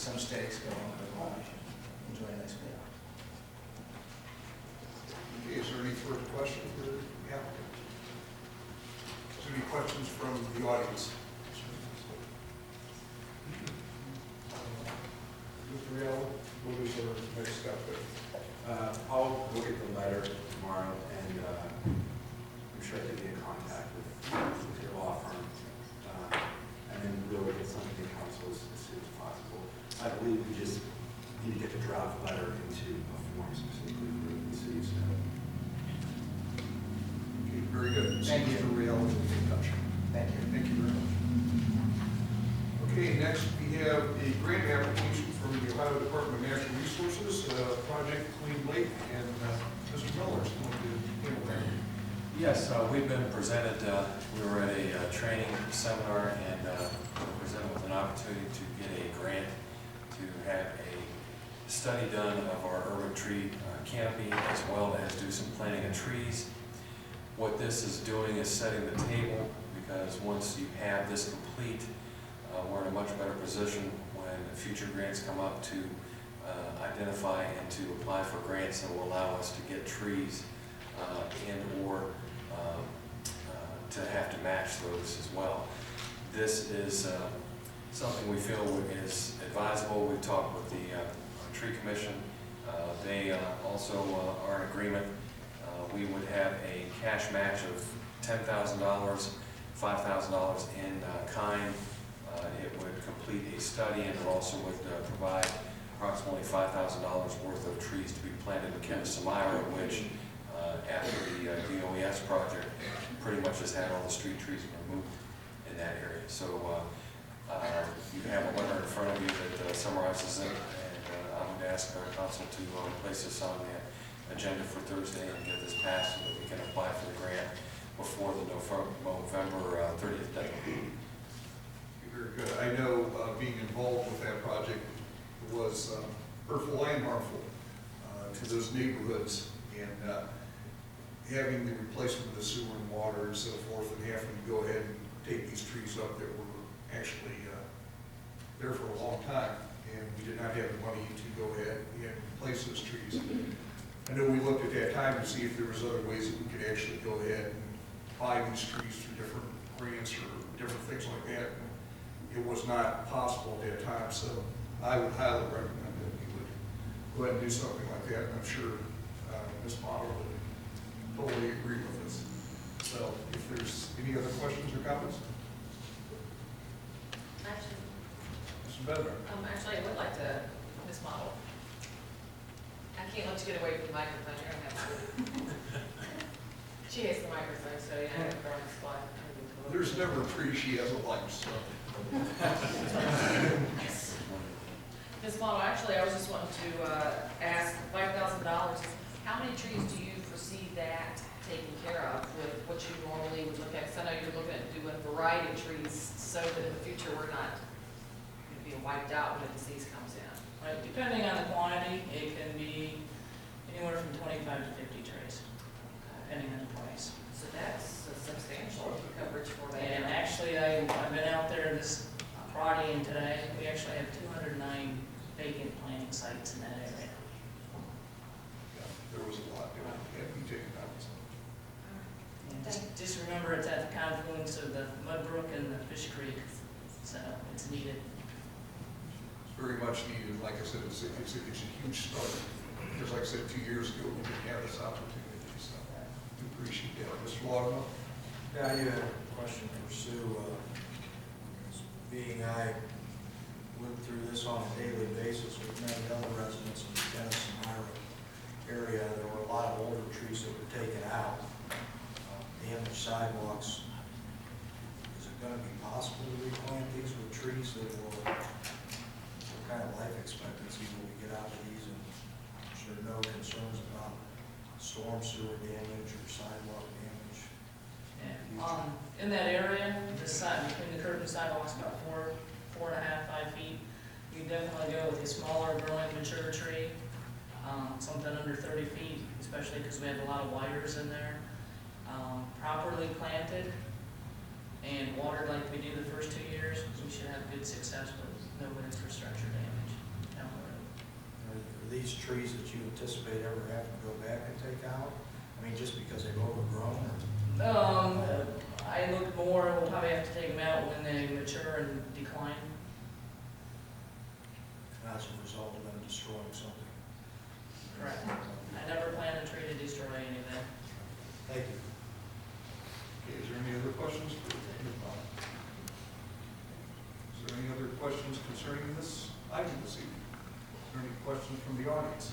some stakes go on as well. Enjoy a nice meal. Okay, is there any further questions for the applicant? Is there any questions from the audience? Mr. Real, what is our next step there? I'll look at the letter tomorrow, and I'm sure I can be in contact with your law firm, and then we'll get something to council as soon as possible. I believe we just need to get the draft letter into a form specifically for the city of Stow. Okay, very good. Thank you. Mr. Real, we'll be in touch. Thank you. Thank you very much. Okay, next we have a grant application from the Ohio Department of Natural Resources, Project Clean Lake, and Mr. Miller is going to handle that. Yes, we've been presented, we were at a training seminar and presented with an opportunity to get a grant to have a study done of our urban tree canopy, as well as do some planting of trees. What this is doing is setting the table, because once you have this complete, we're in a much better position when future grants come up to identify and to apply for grants that will allow us to get trees and or to have to match those as well. This is something we feel is advisable. We've talked with the tree commission. They also are in agreement. We would have a cash match of $10,000, $5,000 in kind. It would complete a study, and it also would provide approximately $5,000 worth of trees to be planted in Kennesamira, which after the DOES project pretty much has had all the street trees removed in that area. So you have a letter in front of you that summarizes it, and I'm going to ask our council to place this on the agenda for Thursday and get this passed so that we can apply for the grant before the November 30th deadline. Very good. I know being involved with that project was hurtful and harmful to those neighborhoods, and having the replacement of the sewer and water and so forth, and having to go ahead and take these trees up that were actually there for a long time, and we did not have the money to go ahead and replace those trees. I know we looked at that time to see if there was other ways that we could actually go ahead and buy these trees through different grants or different things like that. It was not possible at that time, so I would highly recommend that we would go ahead and do something like that, and I'm sure Ms. Model would totally agree with us. So if there's any other questions or comments? Actually, Mr. Bednar? actually, I would like to, Ms. Model. I can't let you get away from the microphone, you're gonna have to. She has the microphone, so you know, I'm on the spot. There's never a tree she hasn't liked, so. Ms. Model, actually, I was just wanting to ask, $5,000, how many trees do you foresee that taking care of with what you normally would look at? Because I know you're looking at doing a variety of trees so that in the future we're not going to be wiped out when the disease comes in. Right, depending on the quantity, it can be anywhere from 25 to 50 trees, depending on the price. So that's a substantial coverage for that. And actually, I've been out there this Friday and today. We actually have 209 vacant planting sites in that area. Yeah, there was a lot that had to be taken out. So. And just remember, it's at the confluence of the Mud Brook and the Fish Creek, so it's needed. It's very much needed. Like I said, it's a huge start. Because like I said, 2 years ago, we didn't have this opportunity. So we appreciate that. Mr. Laudermill? Yeah, I had a question for Sue. Being I live through this on a daily basis with many other residents in the Kennesamira area, there were a lot of older trees that were taken out. Damaged sidewalks. Is it going to be possible to replant these with trees that will, what kind of life expectancy will we get out of these? And I'm sure no concerns about storm sewer damage or sidewalk damage. And in that area, the side between the curb and sidewalks about 4.5, 5 feet. You definitely go with a smaller growing mature tree, something under 30 feet, especially because we have a lot of wires in there. Properly planted and watered like we do the first 2 years, we should have good success with no infrastructure damage down the road. Are these trees that you anticipate ever having to go back and take out? I mean, just because they've overgrown or? I look more, we'll probably have to take them out when they mature and decline. As a result of them destroying something? Correct. I never plan a tree to destroy anything. Thank you. Okay, is there any other questions for Bob? Is there any other questions concerning this item this evening? Is there any questions from the audience?